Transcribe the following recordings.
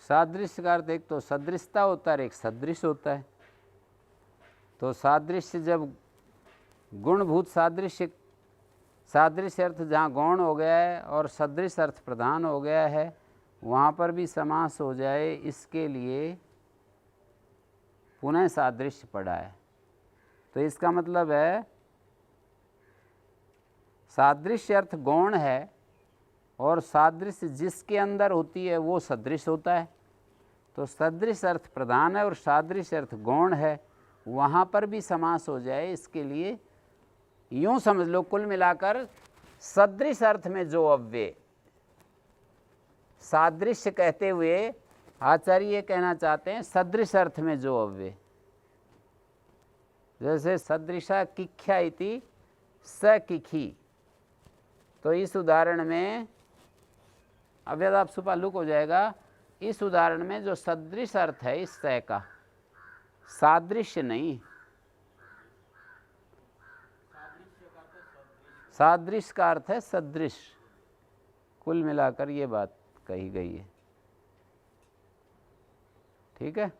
सादृश्य का अर्थ एक तो सदृशता होता है, एक सदृश होता है। तो सादृश्य जब गुणभूत सादृश्य, सादृश्य अर्थ जहाँ गौण हो गया है और सदृश अर्थ प्रधान हो गया है, वहाँ पर भी समास हो जाए, इसके लिए पुनः सादृश्य पड़ा है। तो इसका मतलब है सादृश्य अर्थ गौण है और सादृश्य जिसके अंदर होती है वो सदृश होता है। तो सदृश अर्थ प्रधान है और सादृश्य अर्थ गौण है, वहाँ पर भी समास हो जाए, इसके लिए यूँ समझ लो कुल मिलाकर सदृश अर्थ में जो अव्यय, सादृश्य कहते हुए आचार्य ये कहना चाहते हैं सदृश अर्थ में जो अव्यय, जैसे सदृशा किख्या इति सकिखी। तो इस उदाहरण में अव्यय सुपालुक हो जाएगा। इस उदाहरण में जो सदृश अर्थ है इस स का, सादृश्य नहीं, सादृश का अर्थ है सदृश। कुल मिलाकर ये बात कही गई है, ठीक है।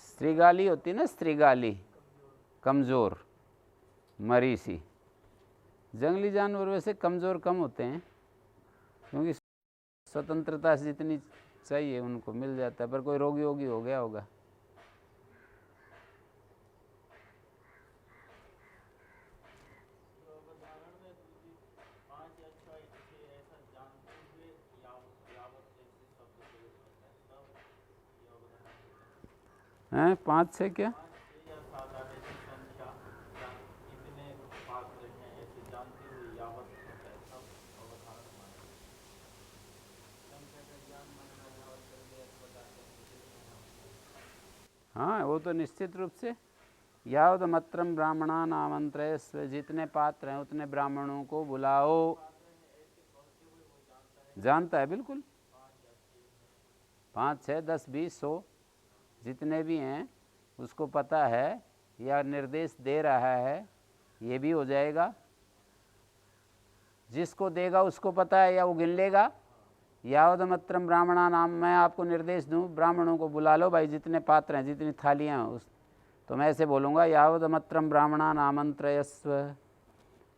स्त्रीगाली होती है ना, स्त्रीगाली, कमज़ोर, मरी सी। जंगली जानवर वैसे कमज़ोर कम होते हैं, क्योंकि स्वतंत्रता से जितनी चाहिए उनको मिल जाता है, पर कोई रोगी वोगी हो गया होगा। हैं 5-6 क्या? हाँ, वो तो निश्चित रूप से यावद मत्रम ब्राह्मणान आमंत्रयस्व, जितने पात्र हैं उतने ब्राह्मणों को बुलाओ। जानता है बिल्कुल, 5, 6, 10, 20, 100 जितने भी हैं उसको पता है, या निर्देश दे रहा है, ये भी हो जाएगा। जिसको देगा उसको पता है, या वो गिन लेगा। यावद मत्रम ब्राह्मणा नाम, मैं आपको निर्देश दूं ब्राह्मणों को बुला लो भाई, जितने पात्र हैं, जितनी थालियाँ हैं, उस तो मैं ऐसे बोलूँगा यावद मत्रम ब्राह्मणा नामंत्रयस्व।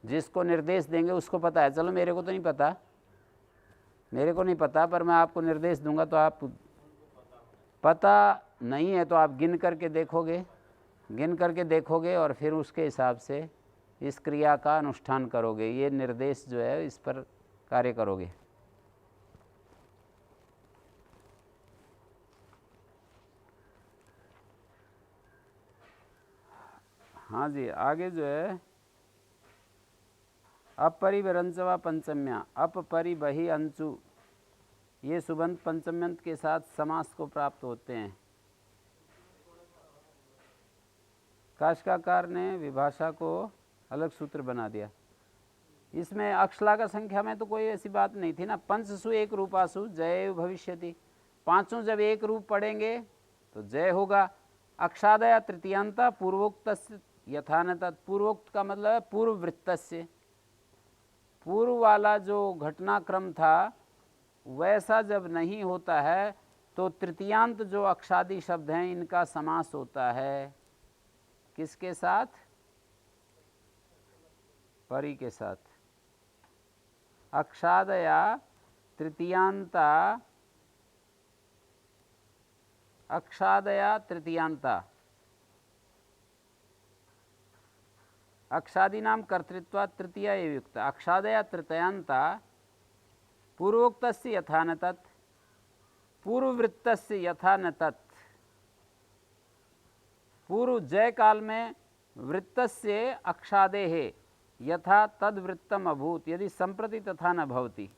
जिसको निर्देश देंगे उसको पता है। चलो मेरे को तो नहीं पता, मेरे को नहीं पता, पर मैं आपको निर्देश दूंगा तो आप, पता नहीं है तो आप गिन करके देखोगे, गिन करके देखोगे और फिर उसके हिसाब से इस क्रिया का अनुष्ठान करोगे। ये निर्देश जो है इस पर कार्य करोगे। हाँ जी, आगे जो है अपरिवरंचवा पंचम्या, अप परि बहि अंचु, ये सुबंत पंचम्यंत के साथ समास को प्राप्त होते हैं। काशकाकार ने विभाषा को अलग सूत्र बना दिया। इसमें अक्षलागा संख्या में तो कोई ऐसी बात नहीं थी ना। पंचसु एक रूपासु जय भविष्यति, पांचों जब एक रूप पढ़ेंगे तो जय होगा। अक्षादया तृतीयांता पूर्वोक्त यथानता, पूर्वोक्त का मतलब पूर्व वृत्तस्य, पूर्व वाला जो घटनाक्रम था वैसा जब नहीं होता है तो तृतीयांत जो अक्षादि शब्द हैं इनका समास होता है। किसके साथ? परि के साथ। अक्षादया तृतीयांता, अक्षादया तृतीयांता, अक्षादि नाम कर्तृत्वा तृतीया एव युक्त। अक्षादया तृतीयांता पूर्वोक्तस्य यथा न तत्, पूर्ववृत्तस्य यथा न तत्। पूर्व जय काल में वृत्तस्य अक्षादेः यथा तद वृत्तम अभूत, यदि संप्रति तथा न भवति।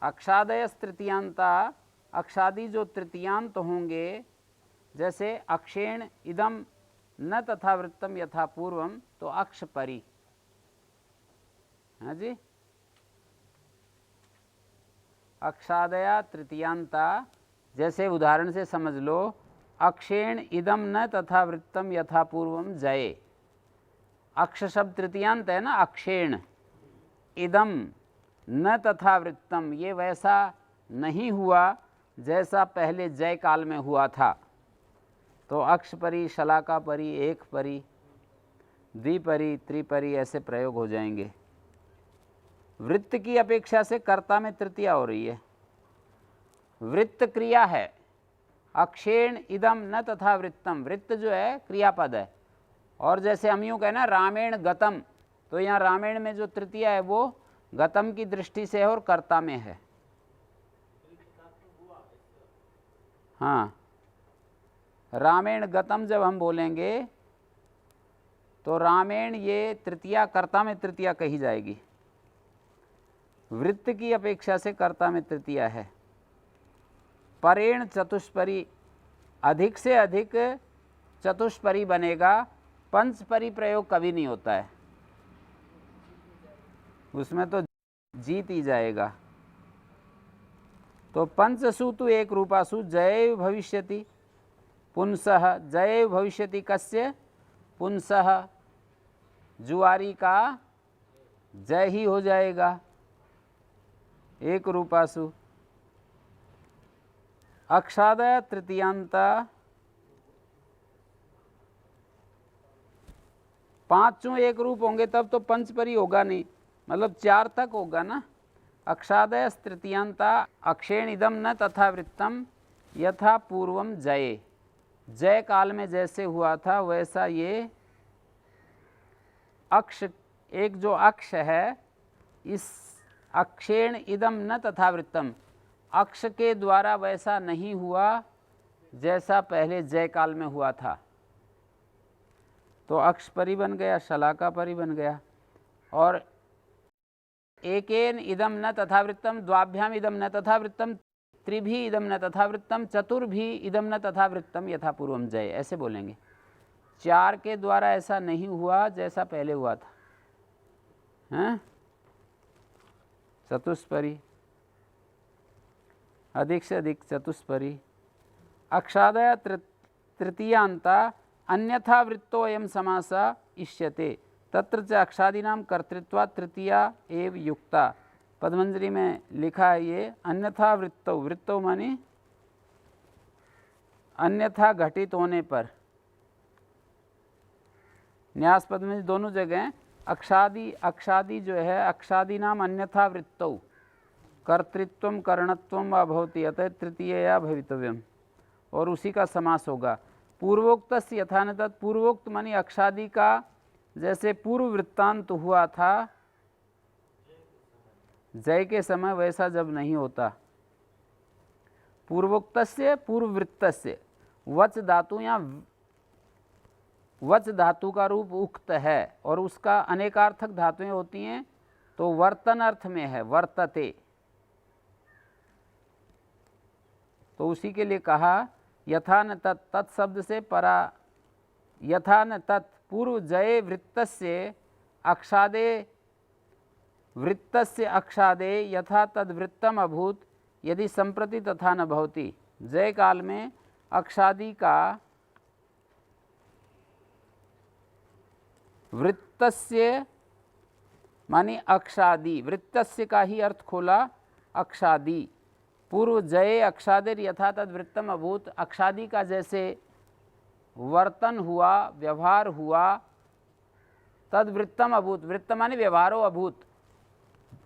अक्षादयस तृतीयांता, अक्षादि जो तृतीयांत होंगे जैसे अक्षेण इदम न तथा वृत्तम यथा पूर्वम, तो अक्ष परी। हाँ जी, अक्षादया तृतीयांता, जैसे उदाहरण से समझ लो, अक्षेण इदम न तथा वृत्तम यथा पूर्वम जये। अक्ष शब्द तृतीयांत है ना, अक्षेण इदम न तथा वृत्तम, ये वैसा नहीं हुआ जैसा पहले जय काल में हुआ था। तो अक्ष परी, शलाका परी, एक परी, द्विपरी, त्रिपरी, ऐसे प्रयोग हो जाएंगे। वृत्त की अपेक्षा से कर्ता में तृतीया हो रही है। वृत्त क्रिया है, अक्षेण इदम न तथा वृत्तम, वृत्त जो है क्रियापद है। और जैसे हम यूँ कहें ना रामेण गतम, तो यहाँ रामेण में जो तृतीया है वो गतम की दृष्टि से है और कर्ता में है। हाँ, रामेण गतम जब हम बोलेंगे तो रामेण ये तृतीया कर्ता में तृतीया कही जाएगी। वृत्त की अपेक्षा से कर्ता में तृतीया है। परेण चतुष्परी, अधिक से अधिक चतुष्परी बनेगा, पंचपरी प्रयोग कभी नहीं होता है, उसमें तो जीत ही जाएगा। तो पंचसु एक रूपासु जय भविष्यति पुंसः, जय भविष्यति कस्य, पुंसः, जुआरी का जय ही हो जाएगा, एक रूपासु। अक्षादय तृतीयांता, पांचों एक रूप होंगे तब तो पंचपरी होगा नहीं, मतलब 4 तक होगा ना। अक्षादय तृतीयांता अक्षेण इदम न तथा वृत्तम यथा पूर्वम जये, जय काल में जैसे हुआ था वैसा ये अक्ष, एक जो अक्ष है, इस अक्षेण इदम न तथा वृत्तम, अक्ष के द्वारा वैसा नहीं हुआ जैसा पहले जय काल में हुआ था। तो अक्ष परी बन गया, शलाका परी बन गया। और एकेन इदम न तथा वृत्तम, द्वाभ्याम इदम न तथा वृत्तम, त्रिभी इदम न तथा वृत्तम, चतुर्भी इदम न तथा वृत्तम यथा पूर्वम जय, ऐसे बोलेंगे। 4 के द्वारा ऐसा नहीं हुआ जैसा पहले हुआ था। हैं? चतुष्परी, अधिक से अधिक चतुष्परी। अक्षादय तृतीयांता अन्यथा वृत्तोऽयं समासः इष्यते, तत्र च अक्षादीनां कर्तृत्वात् तृतीया एव युक्ता। पद्मंजरी में लिखा है ये, अन्यथा वृत्तौ, वृत्तौ माने अन्यथा घटित होने पर। न्यास पद में दोनों जगह अक्षादी, अक्षादी जो है, अक्षादी नाम अन्यथा वृत्तौ कर्तृत्वम करणत्वम वा भवति, अतः तृतीयया भवितव्यम, और उसी का समास होगा। पूर्वोक्त यथा न तत्, पूर्वोक्त मानी अक्षादी का जैसे पूर्व वृत्तांत हुआ था जय के समय, वैसा जब नहीं होता। पूर्वोक्तस्य पूर्ववृत्तस्य, वच धातु या वच धातु का रूप उक्त है और उसका अनेकार्थक धातुएं होती हैं, तो वर्तन अर्थ में है, वर्तते। तो उसी के लिए कहा यथा न तत्, तत् शब्द से परा, यथा न तत् पूर्व जय वृत्तस्य अक्षादे, वृत्तस्य अक्षादे यथा तद वृत्तम अभूत, यदि संप्रति तथा न भवति। जय काल में अक्षादि का वृत्तस्य मानी अक्षादि, वृत्तस्य का ही अर्थ खोला अक्षादि। पूर्व जय अक्षादिर यथा तद वृत्तम अभूत, अक्षादि का जैसे वर्तन हुआ, व्यवहार हुआ, तद वृत्तम अभूत, वृत्त माने व्यवहारो अभूत,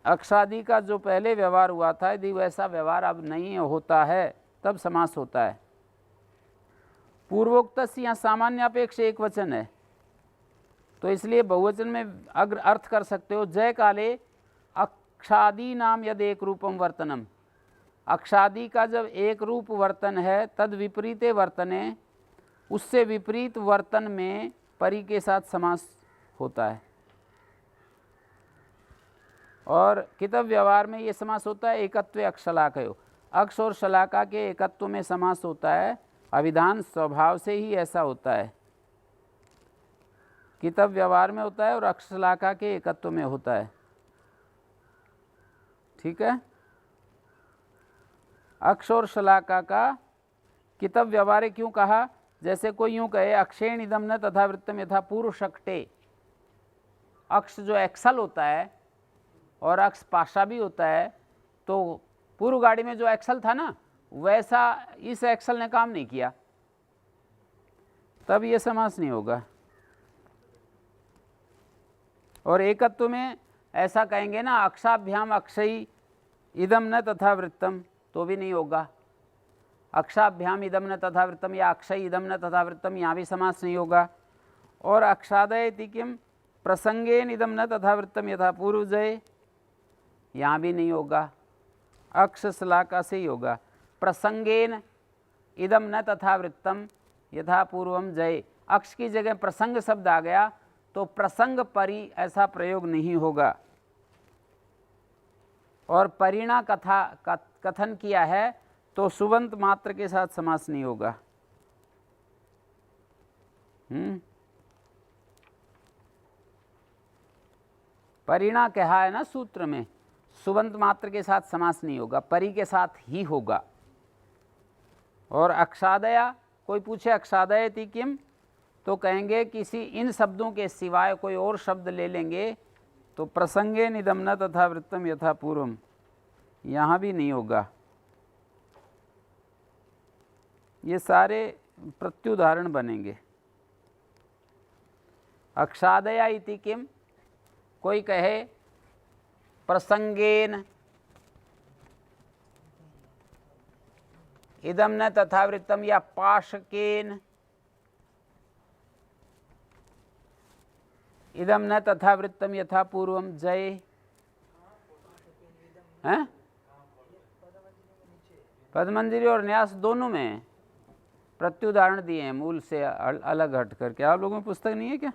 अक्षादि का जो पहले व्यवहार हुआ था यदि वैसा व्यवहार अब नहीं होता है तब समास होता है। पूर्वोक्त से यहाँ सामान्य अपेक्ष एक वचन है, तो इसलिए बहुवचन में अग्र अर्थ कर सकते हो। जय काले अक्षादी नाम यद एक रूपम वर्तनम, अक्षादी का जब एक रूप वर्तन है, तद विपरीते वर्तने, उससे विपरीत वर्तन में परी के साथ समास होता है। और कितव व्यवहार में ये समास होता है एकत्व अक्षलाकयो, अक्ष और शलाका के एकत्व में समास होता है, अभिधान स्वभाव से ही ऐसा होता है, कितव व्यवहार में होता है और अक्षशलाका के एकत्व में होता है। ठीक है, अक्ष और शलाका का कितव व्यवहार क्यों कहा? जैसे कोई यूं कहे अक्षेण इदम न तथा वृत्तम यथा पूर्व शकटे। अक्ष जो एक्सल होता है और अक्ष पाशा भी होता है, तो पूर्व गाड़ी में जो एक्सल था ना, वैसा इस एक्सल ने काम नहीं किया, तब ये समास नहीं होगा। और एकत्व में ऐसा कहेंगे ना, अक्षाभ्याम अक्षयी इदम न तथा वृत्तम, तो भी नहीं होगा। अक्षाभ्याम इदम न तथा वृत्तम या अक्षय इदम न तथा वृत्तम, यहाँ भी समास नहीं होगा। और अक्षादय इति किम प्रसंगेन इदम न तथा वृत्तम यथा पूर्वजय, यहाँ भी नहीं होगा, अक्ष शलाका से ही होगा। प्रसंगेन इदम न तथा वृत्तम यथा पूर्वम जय, अक्ष की जगह प्रसंग शब्द आ गया तो प्रसंग परि ऐसा प्रयोग नहीं होगा। और परिणा कथन किया है तो सुबंत मात्र के साथ समास नहीं होगा। परिणा कहा है ना सूत्र में, सुबंत मात्र के साथ समास नहीं होगा, परि के साथ ही होगा। और अक्षादया, कोई पूछे अक्षादयति किम, तो कहेंगे किसी इन शब्दों के सिवाय कोई और शब्द ले लेंगे तो प्रसंगे निदम न तथा वृत्तम यथा पूर्वम, यहाँ भी नहीं होगा। ये सारे प्रत्युदाहरण बनेंगे। अक्षादया इति किम, कोई कहे प्रसंगेन इदम न तथा वृत्तम या पाशकेन इदम न तथा वृत्तम यथा पूर्वम जय, हैं? पदमंजरी और न्यास दोनों में प्रत्युदाहरण दिए हैं, मूल से अलग हट करके। आप लोगों में पुस्तक नहीं है क्या?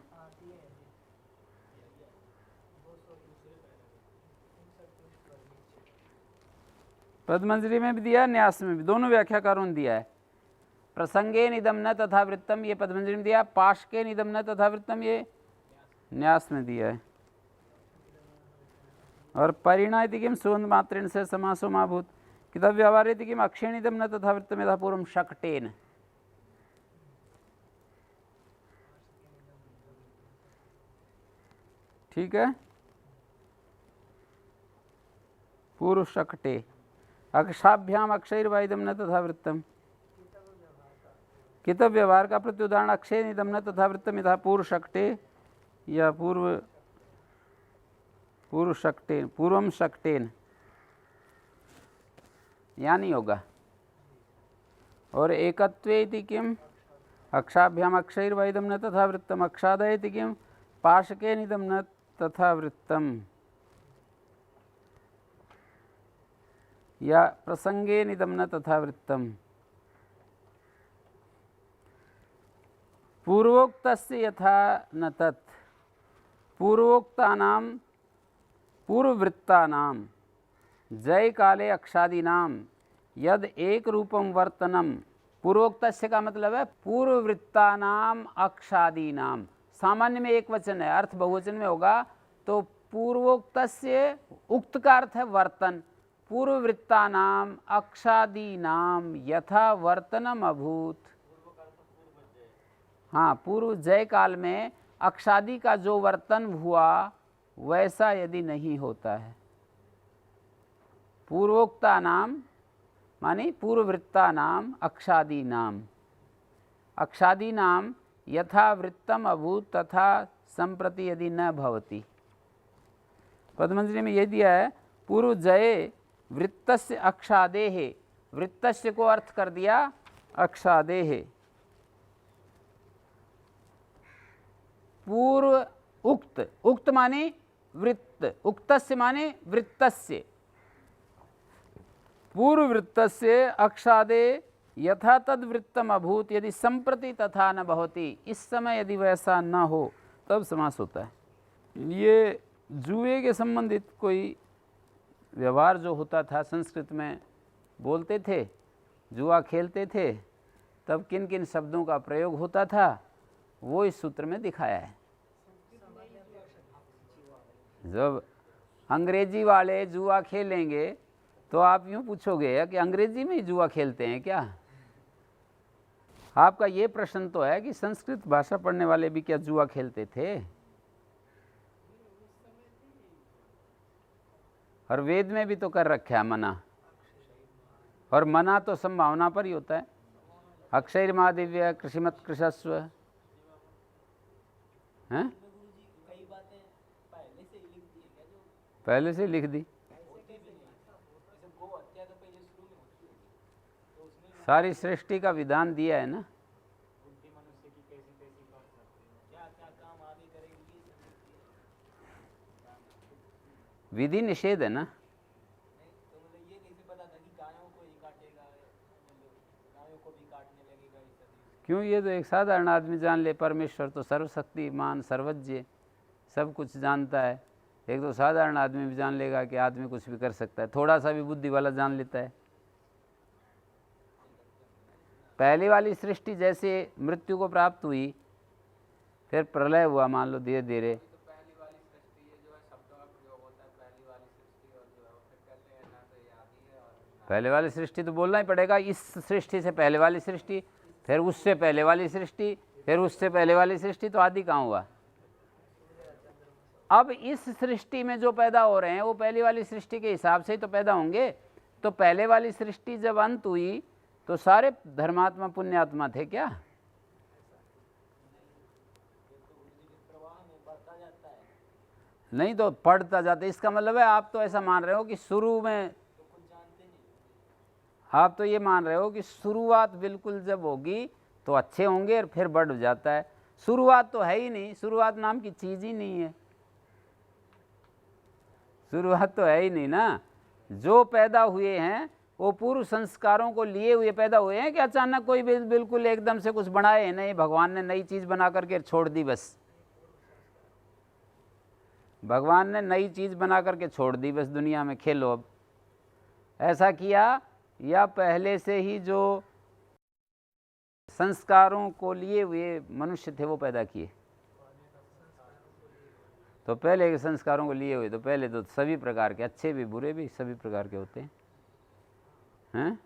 पदमंजरी में भी दिया है, न्यास में भी, दोनों व्याख्याकारों ने दिया है। प्रसंगे निदम न तथा वृत्तम ये पदमंजरी में दिया, पाश के निदम न तथा वृत्तम ये न्यास में दिया है। और परिणा इति किम सुबंत मात्रेण से समासो माभूत, कितव व्यवहार इति किम अक्षेण इदम न तथा वृत्तम यथा पूर्वम शकटेन। ठीक है, पूर्व शकटे। अक्षाभ्याम अक्षयर्वाइदम न तथा वृत्तम, कितव व्यवहार का प्रत्युदाहरण अक्षय निदम न तथा वृत्तम यथा पूर्व शकटे या पूर्व शकटेन, पूर्वम शकटेन, यहाँ नहीं होगा। और एकत्वे इति किम अक्षाभ्याम अक्षयर्वाइदम न तथा वृत्तम, अक्षादय इति किम पाशके निदम न तथा वृत्तम या प्रसंगे निदम न तथा वृत्तम। पूर्वोक्तस्य यथा न तत्, पूर्वोक्तानां पूर्ववृत्तानां जय काले अक्षादीनां यद एक रूपम वर्तनम। पूर्वोक्तस्य का मतलब है पूर्ववृत्तानां अक्षादीनां, सामान्य में एक वचन है, अर्थ बहुवचन में होगा तो पूर्वोक्तस्य, उक्त का अर्थ है वर्तन, पूर्ववृत्तानां अक्षादीनां यथा वर्तनम अभूत। हाँ, पूर्व जय काल में अक्षादि का जो वर्तन हुआ वैसा यदि नहीं होता है। पूर्वोक्ता नाम माने पूर्ववृत्ता नाम अक्षादि नाम, अक्षादि नाम यथा वृत्तम अभूत तथा संप्रति यदि न भवति। पद्मंजरी में यह दिया है पूर्व जय वृत्तस्य अक्षादेः, वृत्तस्य को अर्थ कर दिया अक्षादेः। पूर्व उक्त, उक्त माने वृत्त, उक्तस्य माने वृत्तस्य, पूर्व वृत्तस्य अक्षादे यथा तद वृत्तम अभूत यदि संप्रति तथा न भवति, इस समय यदि वैसा न हो तब समास होता है। ये जुए के संबंधित कोई व्यवहार जो होता था, संस्कृत में बोलते थे, जुआ खेलते थे तब किन किन शब्दों का प्रयोग होता था वो इस सूत्र में दिखाया है। जब अंग्रेजी वाले जुआ खेलेंगे तो आप यूं पूछोगे कि अंग्रेजी में ही जुआ खेलते हैं क्या? आपका ये प्रश्न तो है कि संस्कृत भाषा पढ़ने वाले भी क्या जुआ खेलते थे? और वेद में भी तो कर रखा है मना, और मना तो संभावना पर ही होता है। अक्षय महादिव्य कृषिमत कृषस्व हैं, पहले से लिख दी। सारी सृष्टि का विधान दिया है ना। विधि निषेध है ना। क्यों? ये तो एक साधारण आदमी जान ले, परमेश्वर तो सर्वशक्तिमान सर्वज्ञ सब कुछ जानता है। एक तो साधारण आदमी भी जान लेगा कि आदमी कुछ भी कर सकता है, थोड़ा सा भी बुद्धि वाला जान लेता है। पहली वाली सृष्टि जैसे मृत्यु को प्राप्त हुई, फिर प्रलय हुआ, मान लो धीरे धीरे। पहले वाली सृष्टि तो बोलना ही पड़ेगा। इस सृष्टि से पहले वाली सृष्टि, फिर उससे पहले वाली सृष्टि, फिर उससे पहले वाली सृष्टि, तो आदि कहाँ हुआ? अब इस सृष्टि में जो पैदा हो रहे हैं वो पहली वाली सृष्टि के हिसाब से ही तो पैदा होंगे। तो पहले वाली सृष्टि जब अंत हुई तो सारे धर्मात्मा पुण्यात्मा थे क्या? नहीं तो पढ़ता जाता। इसका मतलब है आप तो ऐसा मान रहे हो कि शुरू में, आप तो ये मान रहे हो कि शुरुआत बिल्कुल जब होगी तो अच्छे होंगे और फिर बढ़ जाता है। शुरुआत तो है ही नहीं, शुरुआत नाम की चीज ही नहीं है। शुरुआत तो है ही नहीं ना। जो पैदा हुए हैं वो पूर्व संस्कारों को लिए हुए पैदा हुए हैं कि अचानक कोई बिल्कुल एकदम से कुछ बनाए नहीं। भगवान ने नई चीज बना करके छोड़ दी बस। भगवान ने नई चीज बना करके छोड़ दी बस, दुनिया में खेलो अब। ऐसा किया या पहले से ही जो संस्कारों को लिए हुए मनुष्य थे वो पैदा किए? तो पहले के संस्कारों को लिए हुए तो पहले तो सभी प्रकार के, अच्छे भी बुरे भी सभी प्रकार के होते हैं।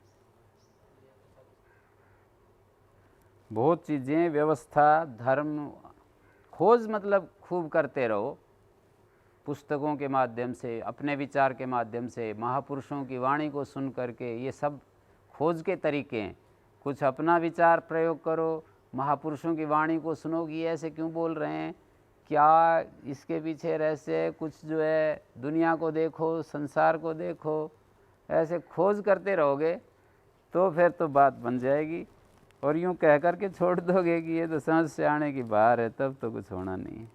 बहुत चीज़ें, व्यवस्था, धर्म, खोज मतलब खूब करते रहो, पुस्तकों के माध्यम से, अपने विचार के माध्यम से, महापुरुषों की वाणी को सुन करके। ये सब खोज के तरीके हैं। कुछ अपना विचार प्रयोग करो, महापुरुषों की वाणी को सुनो कि ऐसे क्यों बोल रहे हैं, क्या इसके पीछे रहस्य, कुछ जो है दुनिया को देखो, संसार को देखो। ऐसे खोज करते रहोगे तो फिर तो बात बन जाएगी। और यूँ कह कर के छोड़ दोगे कि ये तो समझ से आने की बाहर है, तब तो कुछ होना नहीं है।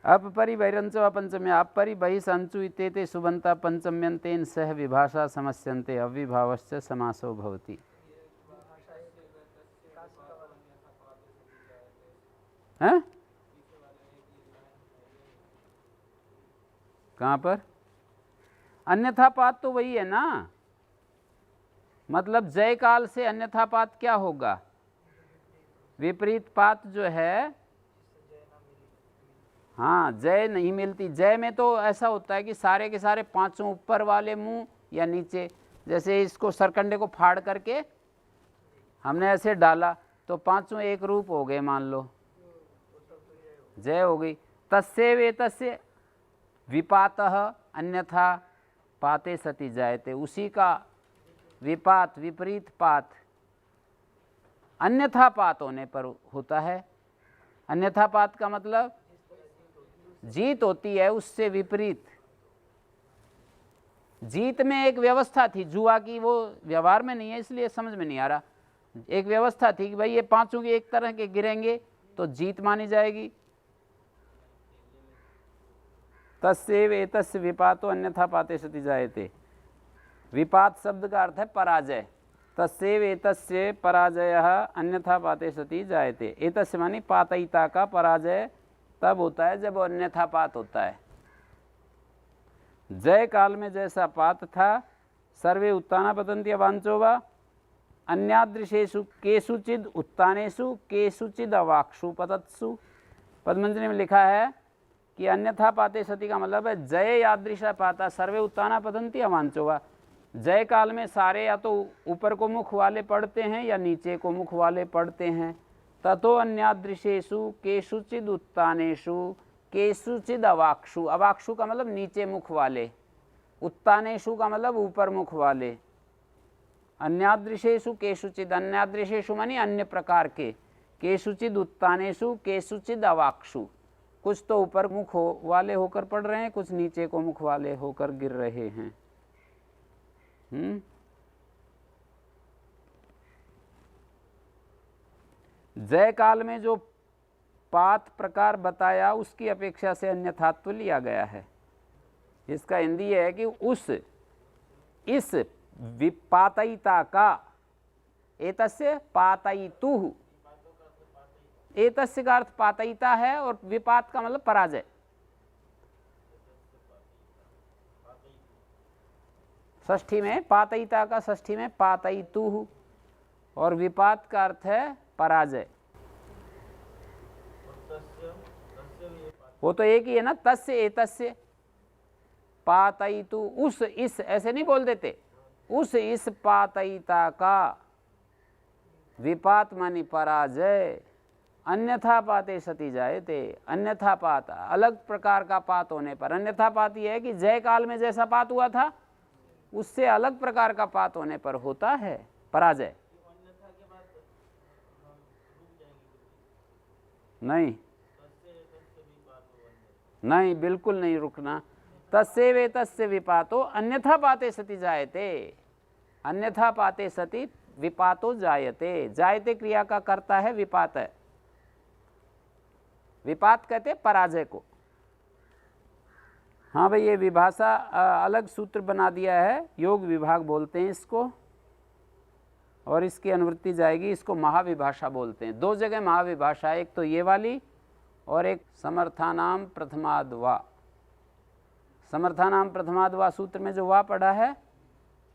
अप परिबहिरंच पंचम्या आप परिबहि संचु इत्येते सुबंता पंचम्यंतेन सह विभाषा समस्यन्ते अविभावश्च समासो भवति। हैं? कहाँ पर? अन्यथा पात तो वही है ना। मतलब जय काल से अन्यथा पात क्या होगा? विपरीत पात जो है, हाँ, जय नहीं मिलती। जय में तो ऐसा होता है कि सारे के सारे पांचों ऊपर वाले मुंह या नीचे, जैसे इसको सरकंडे को फाड़ करके हमने ऐसे डाला तो पांचों एक रूप हो गए, मान लो जय हो गई। तस्य वेतस्य विपातः अन्यथा पाते सति जायते। उसी का विपात, विपरीत पात अन्यथा पात होने पर होता है। अन्यथा पात का मतलब जीत होती है उससे विपरीत। जीत में एक व्यवस्था थी जुआ की, वो व्यवहार में नहीं है इसलिए समझ में नहीं आ रहा। एक व्यवस्था थी कि भाई ये पांचों के एक तरह के गिरेंगे तो जीत मानी जाएगी। तस्यैव एतस्य विपातो अन्यथा पाते सति जायते। विपात शब्द का अर्थ है पराजय। तस्यैव एतस्य पराजयः अन्यथा पाते सति जायते। एतस्य मानी पातयिता का पराजय तब होता है जब अन्यथा पात होता है। जय काल में जैसा पात था सर्वे उत्ताना पतन्ति अवांचो वा अन्यादृशेषु केषुचिद उत्तानेषु केषुचिद अवाक्षु पतत्सु। पद्मंजरि में लिखा है कि अन्यथा पाते सति का मतलब है जय यादृशा पाता सर्वे उत्ताना पतन्ति अवांचो वा। जय काल में सारे या तो ऊपर को मुख वाले पढ़ते हैं या नीचे को मुख वाले पढ़ते हैं। ततो अन्यादृशेषु केषुचिद उत्तानेषु केषुचिद अवाक्षु। अवाक्षु का मतलब नीचे मुख वाले, उत्तानेषु का मतलब ऊपर मुख वाले। अन्यादृशेषु केषुचिद, अन्यादृशेषु मानी अन्य प्रकार के, केषुचिद उत्तानेषु केषुचिद अवाक्षु। कुछ तो ऊपर मुख वाले होकर पढ़ रहे हैं, कुछ नीचे को मुख वाले होकर गिर रहे हैं। जय काल में जो पात प्रकार बताया उसकी अपेक्षा से अन्यथात्व लिया गया है। इसका हिंदी है कि इस विपातयिता का, एतस्य पातयितुः, एतस्य का अर्थ पातयिता है और विपात का मतलब पराजय। षष्ठी में पातयिता का, षष्ठी में पातयितुः, और विपात का अर्थ है पराजय। वो तो एक ही है ना, तस्य एतस्य पातयितु, उस इस ऐसे नहीं बोल देते, उस इस पातयिता का, विपात मानी पराजय, अन्यथा पाते सति जायते। अन्यथा पात अलग प्रकार का पात होने पर, अन्यथा पात यह है कि जय काल में जैसा पात हुआ था उससे अलग प्रकार का पात होने पर होता है पराजय। नहीं नहीं, बिल्कुल नहीं रुकना। तस्य वे तस्य विपातो अन्यथा पाते सति जायते, अन्यथा पाते सति विपातो जायते। जायते क्रिया का कर्ता है विपात है, विपात कहते पराजय को। हाँ भाई, ये विभाषा अलग सूत्र बना दिया है, योग विभाग बोलते हैं इसको, और इसकी अनुवृत्ति जाएगी, इसको महाविभाषा बोलते हैं। दो जगह महाविभाषा, एक तो ये वाली और एक समर्थानाम प्रथमाद वा। समर्थानाम प्रथमाद वा सूत्र में जो वा पढ़ा है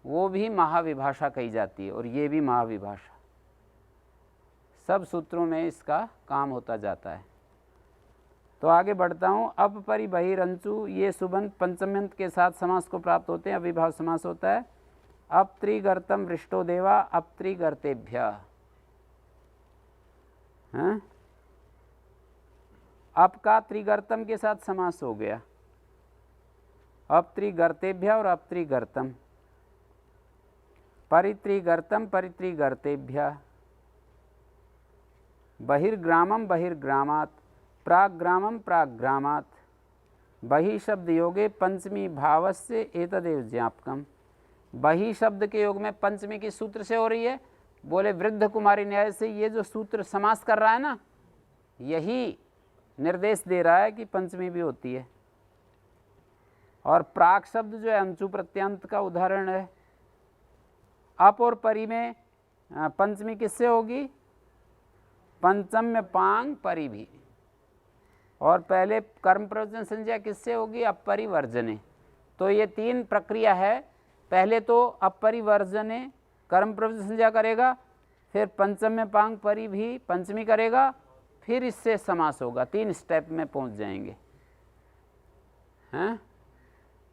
वो भी महाविभाषा कही जाती है, और ये भी महाविभाषा। सब सूत्रों में इसका काम होता जाता है। तो आगे बढ़ता हूँ। अप परि बहिरंचु, ये सुबंध पंचम्यंत के साथ समास को प्राप्त होते हैं, अविभाव समास होता है। अप त्रिगर्तम वृष्टो देवा अप त्रिगर्तेभ्य। अप का त्रिगर्तम के साथ समास हो गया, अप त्रिगर्तेभ्य और अप त्रिगर्तम। परित्रिगर्तम परित्रिगर्तेभ्य। बहिर्ग्रामम बहिर्ग्रामात्, प्राग्रामम प्राग्रामात्। बहि शब्द योगे पंचमी भावस्य एतदेव ज्ञापकम। बहि शब्द के योग में पंचमी की सूत्र से हो रही है। बोले वृद्ध कुमारी न्याय से ये जो सूत्र समास कर रहा है ना, यही निर्देश दे रहा है कि पंचमी भी होती है। और प्राक शब्द जो है अंशु प्रत्यांत का उदाहरण है। अप और परि में पंचमी किससे होगी? पंचम्य पांग परि भी। और पहले कर्म प्रवचन संज्ञा किससे होगी? अपरिवर्जने। तो ये तीन प्रक्रिया है। पहले तो अपरिवर्जने कर्म प्रवचन संज्ञा करेगा, फिर पंचम्य पांग परि भी पंचमी करेगा, फिर इससे समास होगा। तीन स्टेप में पहुंच जाएंगे। हैं?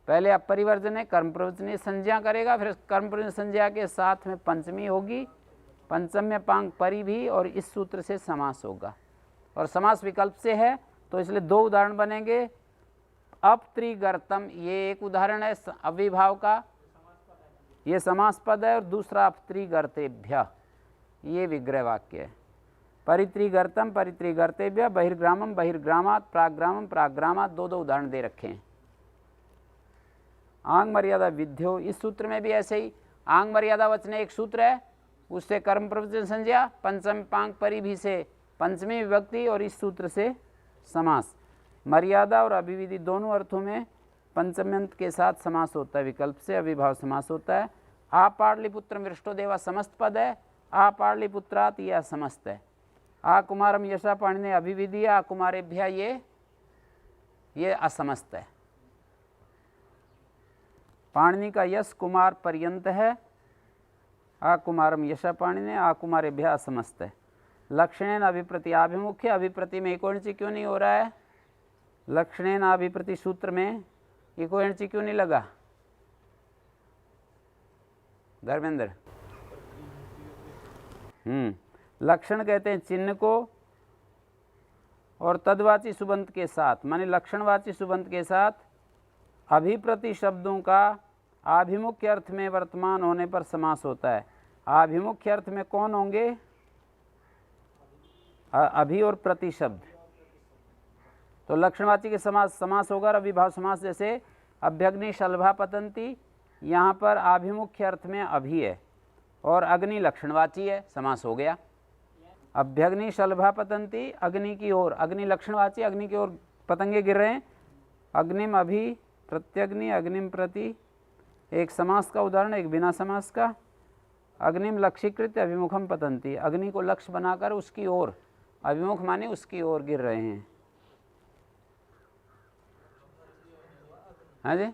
पहले अपरिवर्जने कर्म प्रवचने संज्ञा करेगा, फिर कर्म प्रवचन संज्ञा के साथ में पंचमी होगी, पंचम्य पांग परि भी, और इस सूत्र से समास होगा। और समास विकल्प से है तो इसलिए दो उदाहरण बनेंगे। अपत्रिगर्तम ये एक उदाहरण है अविभाव का, ये समास पद है, और दूसरा अपत्रिगर्तेभ्य ये विग्रह वाक्य है। परित्रिगर्तम परित्रिगर्तेभ्य, बहिर्ग्रामम बहिर्ग्रामात्, प्राग्रामम प्राग्रामात्, दो दो उदाहरण दे रखे हैं। आंग मर्यादा विध्यो, इस सूत्र में भी ऐसे ही आंग मर्यादा वचने एक सूत्र है, उससे कर्म प्रवचन संज्ञा, पंचम पांग परि भी से पंचमी विभक्ति, और इस सूत्र से समास। मर्यादा और अभिविधि दोनों अर्थों में पंचम्यंत के साथ समास होता है, विकल्प से अविभाव समास होता है। आ पाटलिपुत्र वृष्टो देवा समस्त पद है, आ पाटलिपुत्रात यह समस्त है। आ कुमारम यशा पाणिने अभिविधि, आ कुमारेभ्य ये असमस्त है। पाणिनि का यश कुमार पर्यंत है, आकुमारम यशा पाणिने आकुमारेभ्य असमस्त है। लक्षणेन अभिप्रति आभिमुख्य, अभिप्रति में इको णिच क्यों नहीं हो रहा है? लक्षणेन अभिप्रति सूत्र में इको णिच क्यों नहीं लगा धर्मेंद्र? लक्षण कहते हैं चिन्ह को और तद्वाची सुबंत के साथ, माने लक्षणवाची सुबंत के साथ अभिप्रति शब्दों का आभिमुख्य अर्थ में वर्तमान होने पर समास होता है। आभिमुख्य अर्थ में कौन होंगे? अभि और प्रति शब्द। तो लक्षणवाची के समास होगा अविभाव समास, जैसे अभ्यग्नि शलभा पतंती, यहाँ पर आभिमुख्य अर्थ में अभि है और अग्नि लक्षणवाची है, समास हो गया। अभ्यग्नि शलभा पतंती, अग्नि की ओर, अग्नि लक्षणवाची, अग्नि की ओर पतंगे गिर रहे हैं। अग्निम अभि प्रत्यग्नि अग्निम प्रति, एक समास का उदाहरण, एक बिना समास का। अग्निम लक्ष्यकृत अभिमुखम पतंती, अग्नि को लक्ष्य बनाकर उसकी ओर, अभिमुख माने उसकी ओर गिर रहे हैं। हाँ जी।